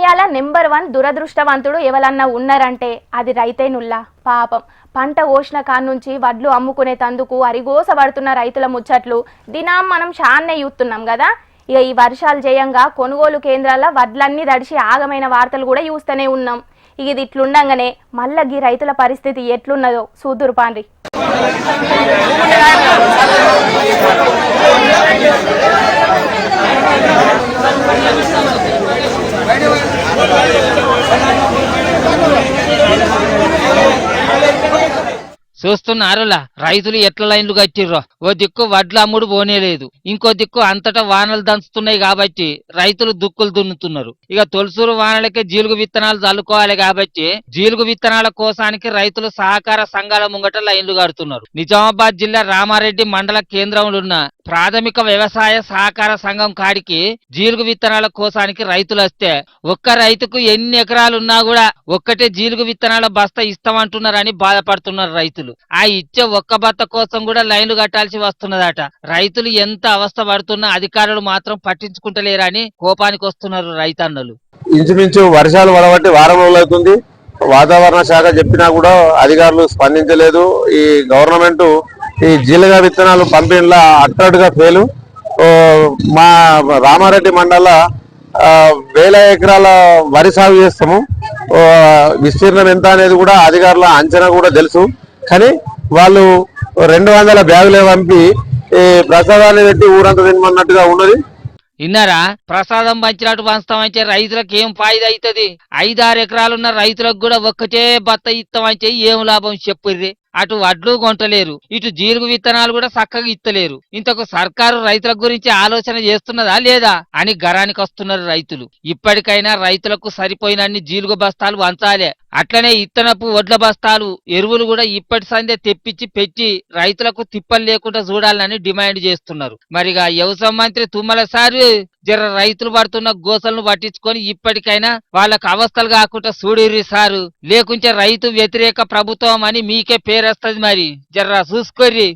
ఇయాల నెంబర్ 1 దురదృష్టవంతుడు ఎవలన్నా ఉన్నారంటే అది రైతేనుల్లా. పాపం పంట ఓష్ణ కాన్నుంచి వడ్లు అమ్ముకునే తందుకు అరిగోస పడుతున్న రైతుల ముచ్చట్లు దినం మనం చాన్నే చూస్తున్నాం కదా. ఇక ఈ వర్షాలు జయంగా కొనుగోలు కేంద్రాల వడ్లన్నీ దడిచి ఆగమైన వార్తలు కూడా చూస్తూనే ఉన్నాం. ఇక ఇది ఇట్లుండగానే మళ్ళీ ఈ రైతుల పరిస్థితి ఎట్లున్నదో చూద్దురు పాండ్రి. చూస్తున్నారులా రైతులు ఎట్ల లైన్లు కట్టిర్రో. ఓ దిక్కు వడ్లు అమ్ముడు పోనేలేదు, ఇంకో దిక్కు అంతటా వానలు దంచుతున్నాయి కాబట్టి రైతులు దుక్కులు దున్నుతున్నారు. ఇక తొలసూరు వానలకే జీలుగు విత్తనాలు చల్లుకోవాలి కాబట్టి జీలుగు విత్తనాల కోసానికి రైతులు సహకార సంఘాల ముంగట లైన్లు కడుతున్నారు. నిజామాబాద్ జిల్లా రామారెడ్డి మండల కేంద్రంలో ఉన్న ప్రాథమిక వ్యవసాయ సహకార సంఘం కాడికి జీలుగు విత్తనాల కోసానికి రైతులు వస్తే ఒక్క రైతుకు ఎన్ని ఎకరాలున్నా కూడా ఒక్కటే జీలుగు విత్తనాల బస్తా ఇస్తామంటున్నారని బాధపడుతున్నారు రైతులు. ఆ ఇచ్చే ఒక్క బత్త కోసం కూడా లైన్లు కట్టాల్సి వస్తున్నదట. రైతులు ఎంత అవస్థ పడుతున్నా అధికారులు మాత్రం పట్టించుకుంటలేరని కోపానికి వస్తున్నారు రైతన్నలు. ఇంచుమించు వర్షాలు పడబట్టి వారం రోజులవుతుంది. వాతావరణ శాఖ చెప్పినా కూడా అధికారులు స్పందించలేదు. ఈ గవర్నమెంట్ ఈ జీలుగ విత్తనాలు పంపిణీలా అట్టడుగా ఫెయిలు. మా రామారెడ్డి మండల 1000 ఎకరాల వరి సాగు చేస్తాము. విస్తీర్ణం ఎంత అనేది కూడా అధికారుల అంచనా కూడా తెలుసు. కానీ వాళ్ళు 200 బ్యాగులే పంపి ఈ ప్రసాదాన్ని పెట్టి ఊరంతా తినమన్నట్టుగా ఉన్నది. ఇన్నారా, ప్రసాదం పంచినట్టు పంచుతామంటే రైతులకు ఏం ఫాయిదా అవుతుంది? 5-6 ఎకరాలున్న రైతులకు కూడా ఒక్కటే బత్త ఇస్తామంటే ఏం లాభం చెప్పుర్రి. అటు వడ్లు కొంటలేరు, ఇటు జీలుగు విత్తనాలు కూడా చక్కగా ఇత్తలేరు. ఇంతకు సర్కారు రైతుల గురించి ఆలోచన చేస్తున్నదా లేదా అని గరానికి వస్తున్నారు రైతులు. ఇప్పటికైనా రైతులకు సరిపోయినన్ని జీలుగు బస్తాలు వంచాలే. అట్లనే ఇత్తనపు వడ్ల బస్తాలు, ఎరువులు కూడా ఇప్పటి సందే తెప్పించి పెట్టి రైతులకు తిప్పలు లేకుండా చూడాలని డిమాండ్ చేస్తున్నారు. మరిగా వ్యవసాయ మంత్రి తుమ్మల సారు జర రైతులు పడుతున్న గోసలను పట్టించుకొని ఇప్పటికైనా వాళ్ళకు అవస్థలు కాకుండా చూడిర్రి సారు. లేకుంటే రైతు వ్యతిరేక ప్రభుత్వం అని మీకే పేరొస్తది. మరి జర్రా చూసుకోర్రి.